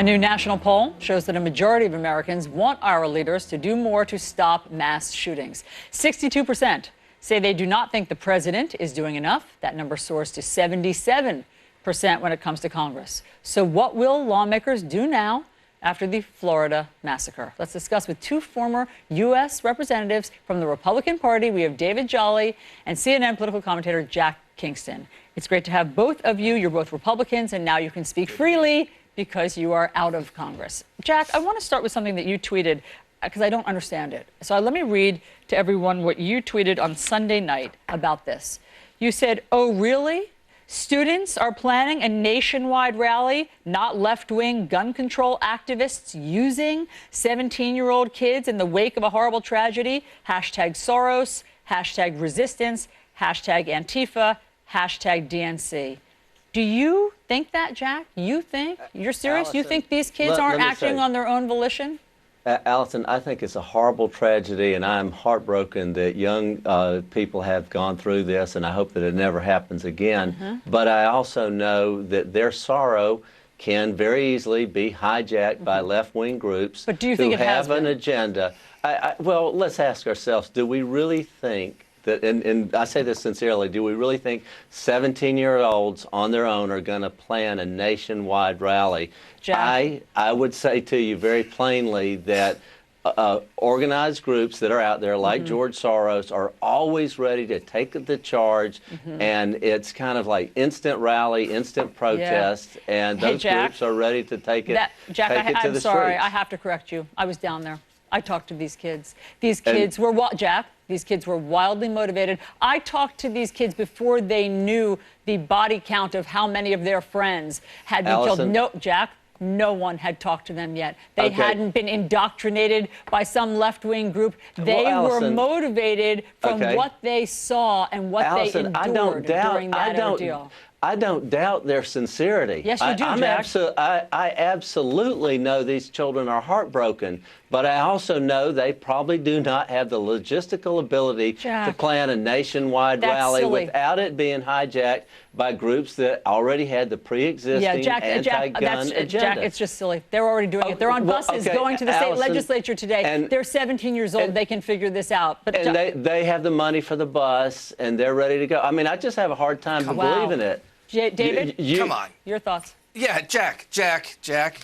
A new national poll shows that a majority of Americans want our leaders to do more to stop mass shootings. 62% say they do not think the president is doing enough. That number soars to 77% when it comes to Congress. So what will lawmakers do now after the Florida massacre? Let's discuss with two former U.S. representatives from the Republican Party. We have David Jolly and CNN political commentator Jack Kingston. It's great to have both of you. You're both Republicans, and now you can speak freely because you are out of Congress. Jack, I want to start with something that you tweeted because I don't understand it. So let me read to everyone what you tweeted on Sunday night about this. You said, "Oh, really? Students are planning a nationwide rally, not left-wing gun control activists using 17-year-old kids in the wake of a horrible tragedy. Hashtag Soros, hashtag resistance, hashtag Antifa, hashtag DNC." Do you think that, Jack? You think? You're serious? Allison, you think these kids aren't acting on their own volition? Allison, I think it's a horrible tragedy, and I'm heartbroken that young people have gone through this, and I hope that it never happens again. But I also know that their sorrow can very easily be hijacked by left-wing groups but do you think who it has have an been? agenda. Well, let's ask ourselves, do we really think that, and I say this sincerely, do we really think 17-year-olds on their own are going to plan a nationwide rally? Jack? I would say to you very plainly that organized groups that are out there, like George Soros, are always ready to take the charge, and it's kind of like instant rally, instant protest, and those groups are ready to take it, Jack, I'm sorry, I have to correct you. I was down there. I talked to these kids. These kids were what, Jack? These kids were wildly motivated. I talked to these kids before they knew the body count of how many of their friends had been killed. No, Jack, no one had talked to them yet. They hadn't been indoctrinated by some left-wing group. They were motivated from what they saw and what they endured during that ordeal. I don't doubt their sincerity. Yes, you do, Jack. I absolutely know these children are heartbroken, but I also know they probably do not have the logistical ability to plan a nationwide rally without it being hijacked by groups that already had the pre-existing anti-gun agenda. Jack, it's just silly. They're already doing it. They're on buses going to the state legislature today. And they're 17 years old. They can figure this out. But they have the money for the bus, and they're ready to go. I mean, I just have a hard time believing it. David, come on. Your thoughts? Yeah, Jack,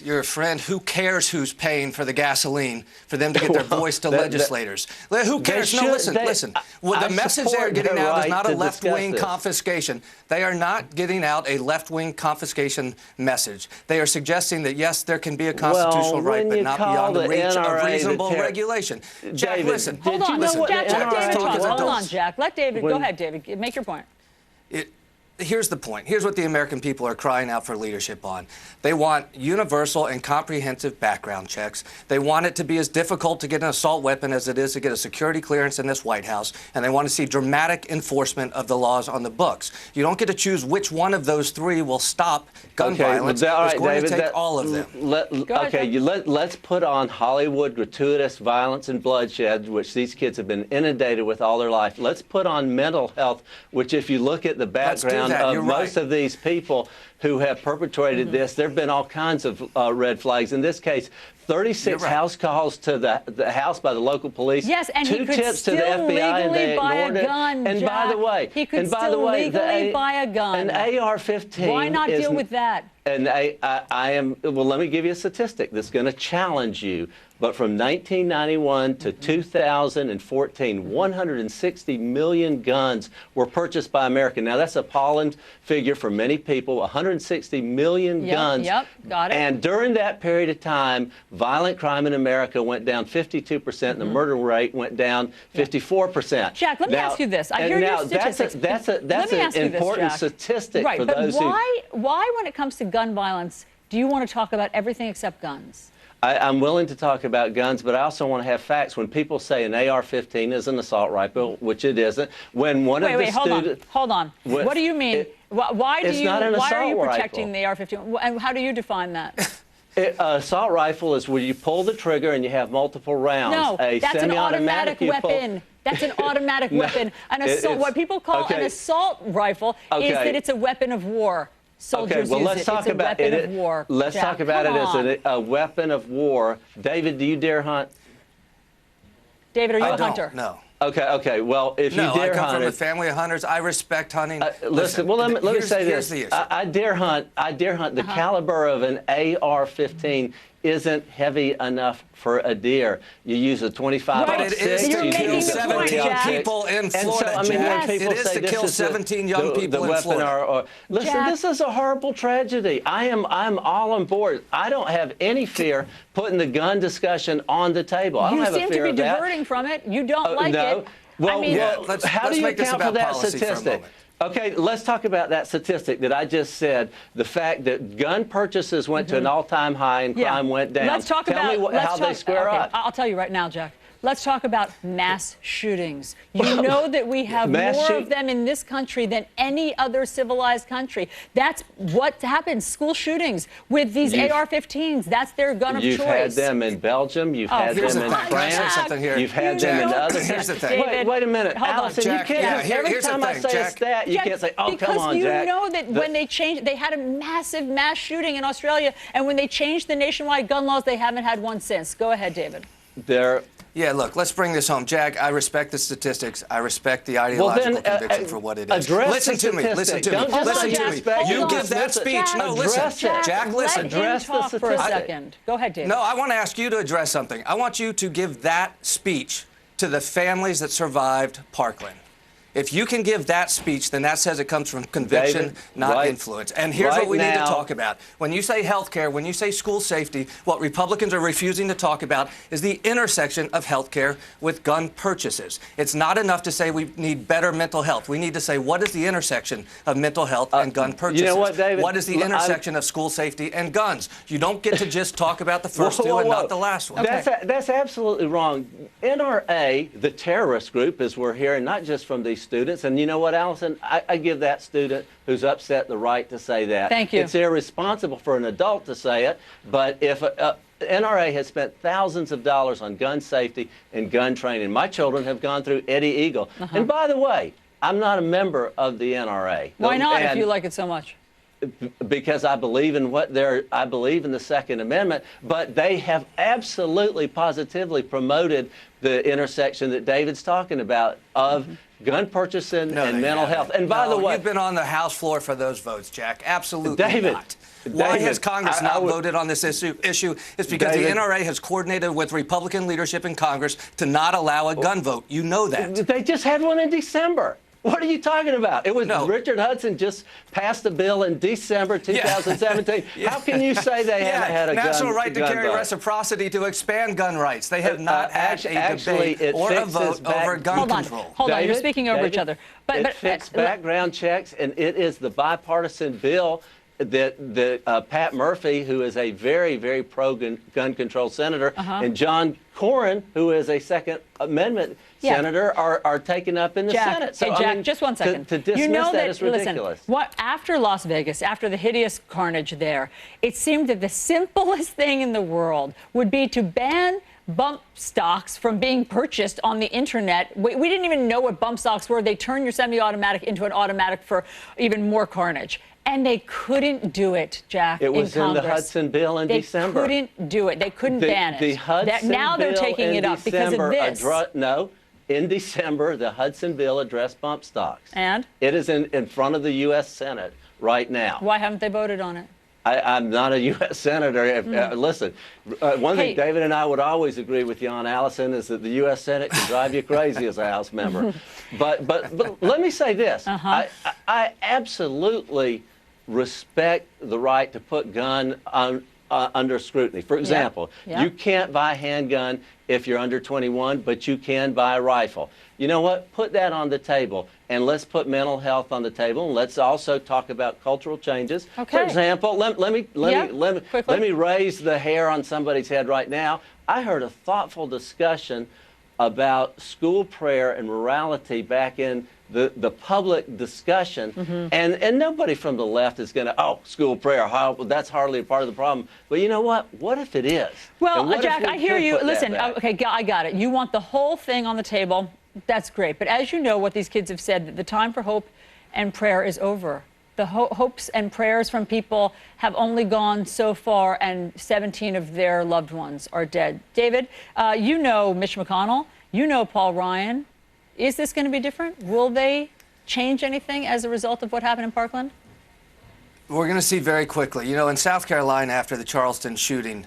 you're a friend. Who cares who's paying for the gasoline for them to get their voice to legislators? Who cares? No, listen. The message they're getting out is not a left-wing confiscation. They are not getting out a left-wing confiscation message. They are suggesting that, yes, there can be a constitutional right, but not beyond the reach of reasonable regulation. Jack, listen. Hold on. Jack, let David talk. Hold on, Jack. Let David. Go ahead, David. Make your point. Here's the point. Here's what the American people are crying out for leadership on. They want universal and comprehensive background checks. They want it to be as difficult to get an assault weapon as it is to get a security clearance in this White House. And they want to see dramatic enforcement of the laws on the books. You don't get to choose which one of those three will stop gun violence. It's going to take all of them. Let's put on Hollywood gratuitous violence and bloodshed, which these kids have been inundated with all their life. Let's put on mental health, which if you look at the background of most of these people who have perpetrated this, there have been all kinds of red flags. In this case, 36 house calls to the house by the local police. Yes, and 2 tips to the FBI, and they ignored it. And by the way, he could still legally buy a gun. An AR-15. Why not deal with that? And well, let me give you a statistic that's going to challenge you. But from 1991 to 2014, 160 million guns were purchased by America. Now, that's an appalling figure for many people, 160 million guns. Yep, got it. And during that period of time, violent crime in America went down 52%, and the murder rate went down 54%. Jack, let me ask you this. I hear your statistics. That's an important statistic for those who... Why, when it comes to gun violence, do you want to talk about everything except guns? I'm willing to talk about guns, but I also want to have facts. When people say an AR-15 is an assault rifle, which it isn't, when one of the students... Hold on. What do you mean? Why are you protecting the AR-15? And how do you define that? Assault rifle is where you pull the trigger and you have multiple rounds. No, that's an automatic weapon. That's an automatic weapon. An assault, what people call an assault rifle is that it's a weapon of war. soldiers well, use let's it. talk It's about a weapon it. of war. Let's Jack, talk about it as a weapon of war. David, do you deer hunt? David, are you I a don't, hunter? No. Okay. Well, if you deer I come from a hunted, family of hunters. I respect hunting. listen. Well, let me say here's this. The issue. I deer hunt. The caliber of an AR-15 isn't heavy enough for a deer. You use a 25 But it is to kill 17 people in Florida, Jack. It is to kill 17 young people in Florida. Listen, Jack. this is a horrible tragedy. I'm all on board. I don't have any fear putting the gun discussion on the table. I don't have a fear of that. You seem to be diverting from it. You don't like it. Well, I mean, how do you account for that statistic? Okay, let's talk about that statistic that I just said. The fact that gun purchases went to an all-time high and crime went down. Let's talk Tell about me how they square up. I'll tell you right now, Jack. Let's talk about mass shootings. You know that we have more of them in this country than any other civilized country. That's what happens. School shootings with these AR-15s. That's their gun of choice. You've had them in Belgium. You've had them in France. You've had them in other. Here's the thing. Wait a minute, Allison. Jack, you can't. Every time I say a stat, you can't say, "Oh, come on, Jack." Because you know that when they changed, they had a massive mass shooting in Australia, and when they changed the nationwide gun laws, they haven't had one since. Go ahead, David. Yeah, look, let's bring this home. Jack, I respect the statistics. I respect the ideological conviction for what it is. Listen to me. Listen to me. You give that speech. No, listen. Jack, listen. Address the statistics. For a second. Go ahead, David. No, I want to ask you to address something. I want you to give that speech to the families that survived Parkland. If you can give that speech, then that says it comes from conviction, David, not influence. And here's what we need to talk about. When you say health care, when you say school safety, what Republicans are refusing to talk about is the intersection of health care with gun purchases. It's not enough to say we need better mental health. We need to say, what is the intersection of mental health and gun purchases? You know what, David? What is the intersection of school safety and guns? You don't get to just talk about the first two and not the last one. That's absolutely wrong. NRA, the terrorist group, as we're hearing, not just from these students, and you know what, Allison? I give that student who's upset the right to say that. Thank you. It's irresponsible for an adult to say it, but if NRA has spent thousands of dollars on gun safety and gun training. My children have gone through Eddie Eagle. And by the way, I'm not a member of the NRA. Why not, if you like it so much? Because I believe in I believe in the Second Amendment, but they have absolutely, positively promoted the intersection that David's talking about of gun purchasing and mental health. And by the way, you've been on the House floor for those votes, Jack. Absolutely not. David, Why has Congress not voted on this issue? It's because the NRA has coordinated with Republican leadership in Congress to not allow a gun vote. You know that. They just had one in December. What are you talking about? It was Richard Hudson just passed a bill in December 2017. How can you say they haven't had a national right to carry reciprocity to expand gun rights? They have not had a debate or a vote over gun control. Hold on, you're speaking over each other. It fixed background checks, and it is the bipartisan bill that Pat Murphy, who is a very, very pro-gun control senator, and John Cornyn, who is a Second Amendment senator, are taken up in the Senate. So, Jack, just one second. To dismiss that is ridiculous. Listen, after Las Vegas, after the hideous carnage there, it seemed that the simplest thing in the world would be to ban bump stocks from being purchased on the internet. We didn't even know what bump stocks were. They turned your semi-automatic into an automatic for even more carnage. And they couldn't do it, Jack. It was in the Hudson bill in December. They couldn't do it. They couldn't ban it. The Hudson now they're bill taking it up because of this. In December, the Hudson bill addressed bump stocks. And? It is in front of the U.S. Senate right now. Why haven't they voted on it? I'm not a U.S. senator. Listen, one thing David and I would always agree with you on, Allison, is that the U.S. Senate can drive you crazy as a House member. But let me say this. I absolutely respect the right to put gun under scrutiny. For example, you can't buy a handgun if you're under 21, but you can buy a rifle. You know what? Put that on the table, and let's put mental health on the table, and let's also talk about cultural changes. Okay. For example, let me raise the hair on somebody's head right now. I heard a thoughtful discussion about school prayer and morality back in the public discussion, and nobody from the left is going to, school prayer, that's hardly a part of the problem. But you know what? What if it is? Well, Jack, I hear you. Listen, okay, I got it. You want the whole thing on the table. That's great. But as you know, what these kids have said, that the time for hope and prayer is over. The hopes and prayers from people have only gone so far, and 17 of their loved ones are dead. David, you know Mitch McConnell, you know Paul Ryan. Is this going to be different? Will they change anything as a result of what happened in Parkland? We're going to see very quickly. You know, in South Carolina, after the Charleston shooting,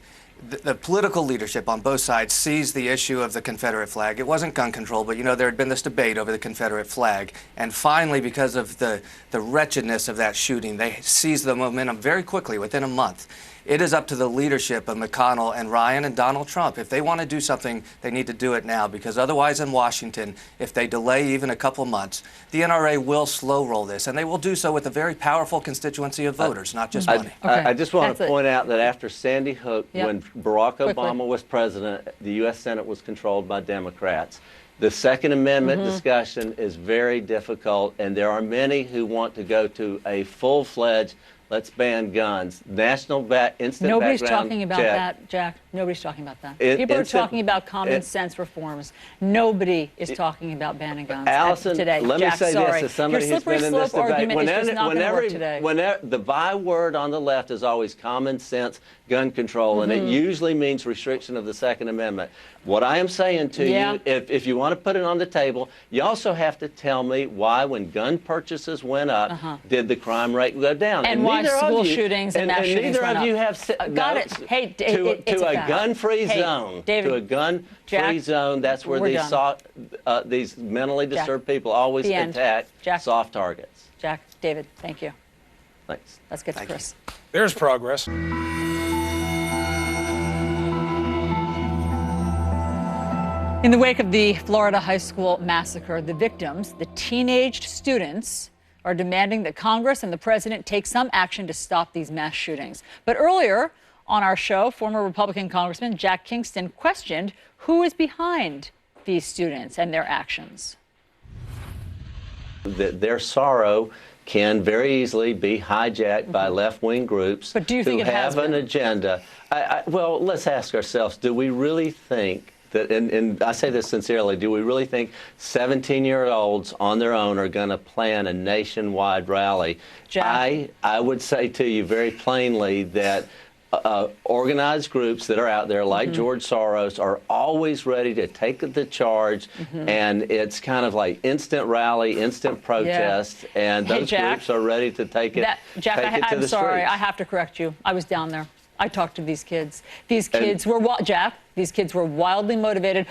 the political leadership on both sides seized the issue of the Confederate flag. It wasn't gun control, but, you know, there had been this debate over the Confederate flag. And finally, because of the wretchedness of that shooting, they seized the momentum very quickly, within a month. It is up to the leadership of McConnell and Ryan and Donald Trump. If they want to do something, they need to do it now, because otherwise in Washington, if they delay even a couple months, the NRA will slow roll this, and they will do so with a very powerful constituency of voters, not just money. I just want to point out that after Sandy Hook, when Barack Obama was president, the U.S. Senate was controlled by Democrats. The Second Amendment discussion is very difficult, and there are many who want to go to a full-fledged let's ban guns. National instant Nobody's background talking about check. that, Jack. Nobody's talking about that. People are talking about common sense reforms. Nobody is talking about banning guns Allison, today. let Jack, me say sorry. this as somebody who's been in this debate. Whenever the byword on the left is always common sense, gun control, and it usually means restriction of the Second Amendment. What I am saying to you, if you want to put it on the table, you also have to tell me why, when gun purchases went up, did the crime rate go down? And why school shootings and mass shootings went up. Neither of you have got it. Hey, to a gun-free zone. David, to a gun-free zone. That's where these mentally disturbed people always attack soft targets. Jack, David, thank you. Thanks. Let's get to Chris. There's progress. In the wake of the Florida high school massacre, the victims, the teenaged students, are demanding that Congress and the president take some action to stop these mass shootings. But earlier on our show, former Republican Congressman Jack Kingston questioned who is behind these students and their actions. Their sorrow can very easily be hijacked by left-wing groups who have an agenda. Well, let's ask ourselves, do we really think that, and I say this sincerely, do we really think 17-year-olds on their own are going to plan a nationwide rally? Jack. I would say to you very plainly that organized groups that are out there, like George Soros, are always ready to take the charge, and it's kind of like instant rally, instant protest, and those groups are ready to take it, Jack, I'm sorry, I have to correct you. I was down there. I talked to these kids. These kids were, Jack, these kids were wildly motivated.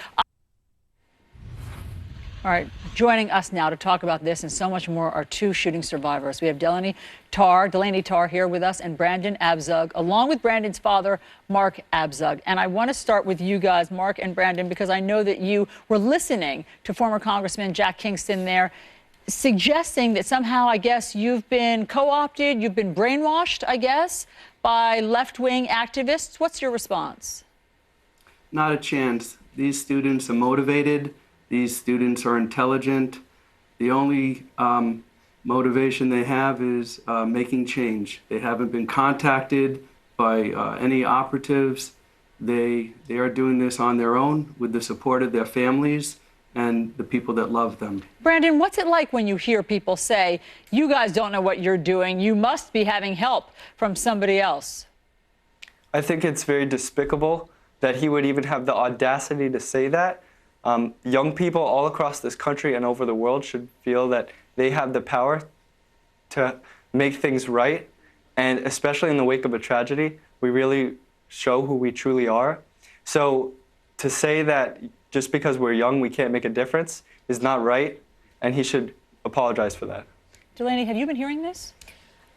All right, joining us now to talk about this and so much more are two shooting survivors. We have Delaney Tarr here with us, and Brandon Abzug, along with Brandon's father, Mark Abzug. And I want to start with you guys, Mark and Brandon, because I know that you were listening to former Congressman Jack Kingston there, suggesting that somehow, I guess, you've been co-opted, you've been brainwashed, I guess, by left-wing activists. What's your response? Not a chance. These students are motivated. These students are intelligent. The only motivation they have is making change. They haven't been contacted by any operatives. They are doing this on their own with the support of their families and the people that love them. Brandon, what's it like when you hear people say, you guys don't know what you're doing, you must be having help from somebody else? I think it's very despicable that he would even have the audacity to say that. Young people all across this country and over the world should feel that they have the power to make things right. And especially in the wake of a tragedy, we really show who we truly are. So to say that just because we're young, we can't make a difference is not right, and he should apologize for that. Delaney, have you been hearing this?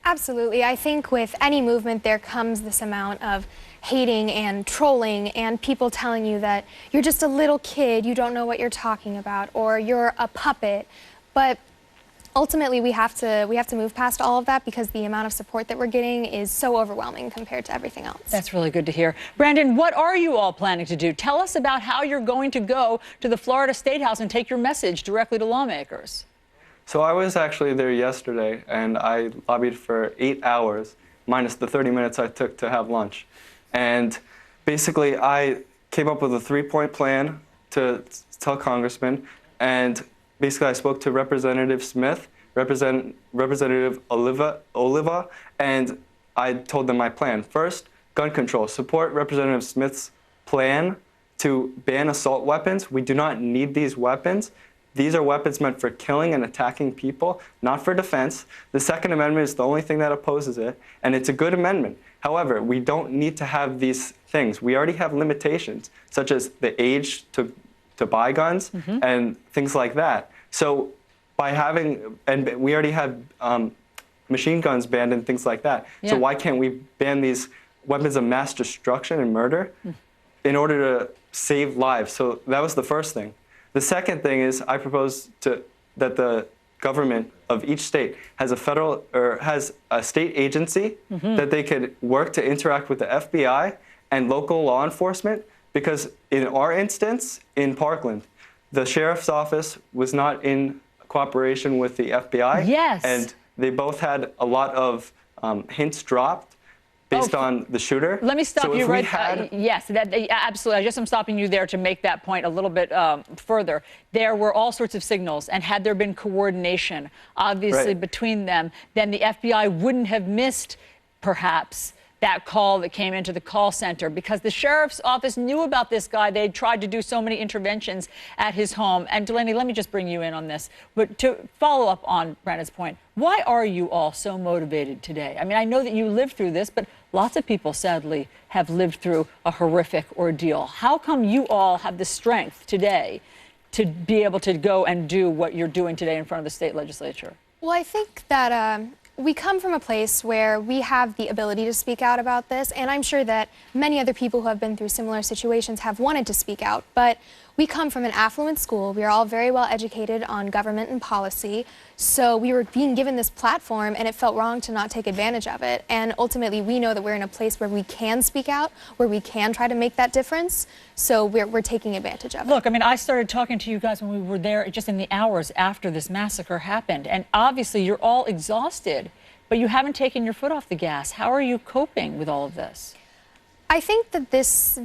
Absolutely. I think with any movement, there comes this amount of hating and trolling and people telling you that you're just a little kid, you don't know what you're talking about, or you're a puppet. But ultimately, we have to move past all of that, because the amount of support that we're getting is so overwhelming compared to everything else. That's really good to hear. Brandon, what are you all planning to do? Tell us about how you're going to go to the Florida State House and take your message directly to lawmakers. So I was actually there yesterday, and I lobbied for 8 hours, minus the 30 minutes I took to have lunch. And basically, I came up with a 3-point plan to tell Congressman, and basically I spoke to Representative Smith, Representative Oliva, and I told them my plan. First, gun control. Support Representative Smith's plan to ban assault weapons. We do not need these weapons. These are weapons meant for killing and attacking people, not for defense. The Second Amendment is the only thing that opposes it, and it's a good amendment. However, we don't need to have these things. We already have limitations, such as the age to buy guns and things like that. So by having, and we already have machine guns banned and things like that. Yeah. So why can't we ban these weapons of mass destruction and murder in order to save lives? So that was the first thing. The second thing is I propose that the government of each state has a federal or has a state agency that they could work to interact with the FBI and local law enforcement, because in our instance in Parkland, the sheriff's office was not in cooperation with the FBI. Yes. And they both had a lot of hints dropped based on the shooter. Let me stop you right there. Yes, absolutely. I'm stopping you there to make that point a little bit further. There were all sorts of signals, and had there been coordination, obviously, between them, then the FBI wouldn't have missed, perhaps, that call that came into the call center, because the sheriff's office knew about this guy. They had tried to do so many interventions at his home. And Delaney, let me just bring you in on this. But to follow up on Brandon's point, why are you all so motivated today? I mean, I know that you lived through this, but lots of people, sadly, have lived through a horrific ordeal. How come you all have the strength today to be able to go and do what you're doing today in front of the state legislature? Well, I think that we come from a place where we have the ability to speak out about this, and I'm sure that many other people who have been through similar situations have wanted to speak out, but we come from an affluent school. We are all very well educated on government and policy, so we were being given this platform, and it felt wrong to not take advantage of it. And ultimately, we know that we're in a place where we can speak out, where we can try to make that difference, so we're taking advantage of it. Look, I mean, I started talking to you guys when we were there just in the hours after this massacre happened, and obviously you're all exhausted, but you haven't taken your foot off the gas. How are you coping with all of this? I think that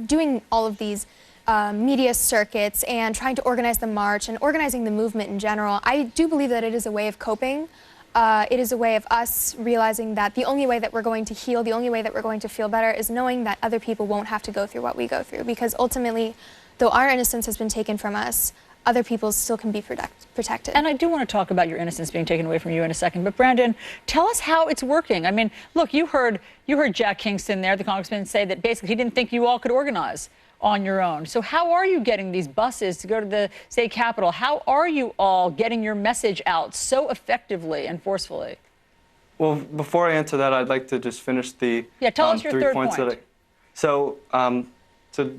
doing all of these media circuits and trying to organize the march and organizing the movement in general, I do believe that it is a way of coping. It is a way of us realizing that the only way that we're going to heal, the only way that we're going to feel better is knowing that other people won't have to go through what we go through. Because ultimately, though our innocence has been taken from us, other people still can be protected. And I do want to talk about your innocence being taken away from you in a second. But Brandon, tell us how it's working. I mean, look, you heard Jack Kingston there, the congressman, say that basically he didn't think you all could organize on your own. So how are you getting these buses to go to the state capitol? How are you all getting your message out so effectively and forcefully? Well, before I answer that, I'd like to just finish the tell us your 3 third points. point. So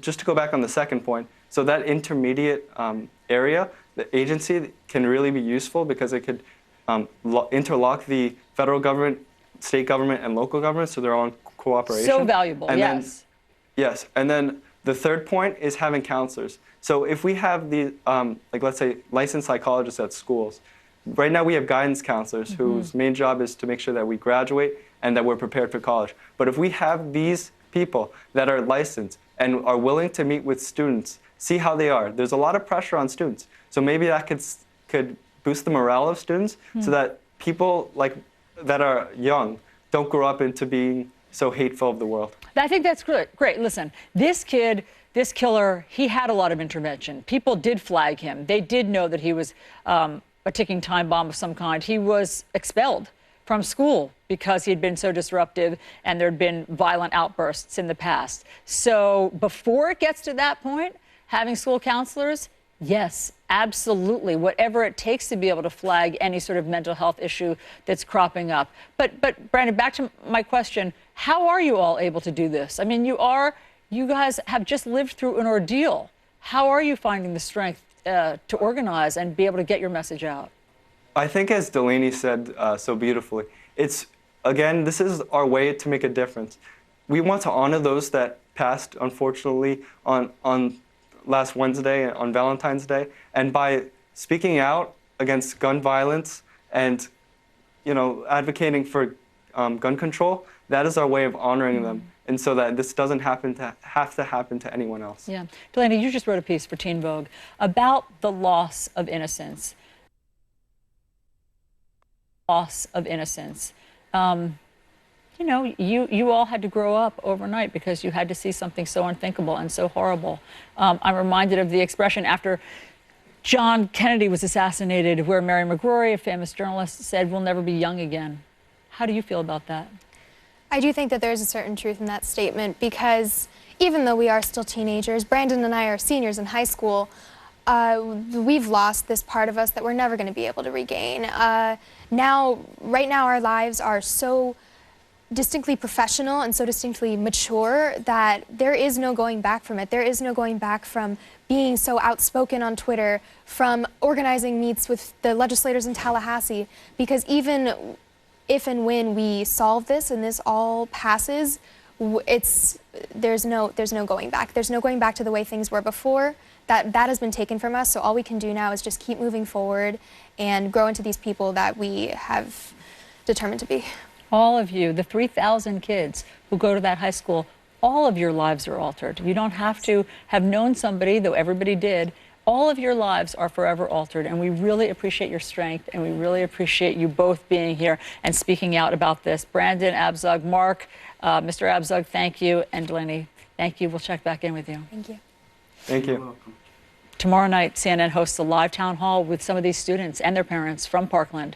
just to go back on the second point, so that intermediate area, the agency can really be useful because it could interlock the federal government, state government, and local government, so they're all in cooperation. So valuable, and yes. Yes, and then the third point is having counselors. So if we have the, like let's say, licensed psychologists at schools, right now we have guidance counselors whose main job is to make sure that we graduate and that we're prepared for college. But if we have these people that are licensed and are willing to meet with students, see how they are, there's a lot of pressure on students. So maybe that could boost the morale of students so that people that are young don't grow up into being so hateful of the world. I think that's great. Listen, this kid, this killer, he had a lot of intervention. People did flag him. They did know that he was a ticking time bomb of some kind. He was expelled from school because he had been so disruptive and there had been violent outbursts in the past. So before it gets to that point, having school counselors, yes, absolutely, whatever it takes to be able to flag any sort of mental health issue that's cropping up. But Brandon, back to my question, how are you all able to do this? I mean, you guys have just lived through an ordeal. How are you finding the strength to organize and be able to get your message out? I think, as Delaney said so beautifully, this is our way to make a difference. We want to honor those that passed, unfortunately, on last Wednesday, on Valentine's Day, and by speaking out against gun violence and, advocating for gun control, that is our way of honoring them, and so that this doesn't have to happen to anyone else. Yeah. Delaney, you just wrote a piece for Teen Vogue about the loss of innocence. loss of innocence. You know, you all had to grow up overnight because you had to see something so unthinkable and so horrible. I'm reminded of the expression after John Kennedy was assassinated, where Mary McGrory, a famous journalist, said, "We'll never be young again." How do you feel about that? I do think that there's a certain truth in that statement, because even though we are still teenagers, Brandon and I are seniors in high school, we've lost this part of us that we're never going to be able to regain. Right now, our lives are so distinctly professional and so distinctly mature that there is no going back from it. There is no going back from being so outspoken on Twitter, from organizing meets with the legislators in Tallahassee, because even if and when we solve this and this all passes, there's no going back. There's no going back to the way things were before. That has been taken from us, so all we can do now is just keep moving forward and grow into these people that we have determined to be. All of you, the 3,000 kids who go to that high school, all of your lives are altered. You don't have to have known somebody, though everybody did. All of your lives are forever altered, and we really appreciate your strength, and we really appreciate you both being here and speaking out about this. Brandon Abzug, Mark, Mr. Abzug, thank you, and Delaney, thank you. We'll check back in with you. Thank you. Thank you. You're welcome. Tomorrow night, CNN hosts a live town hall with some of these students and their parents from Parkland.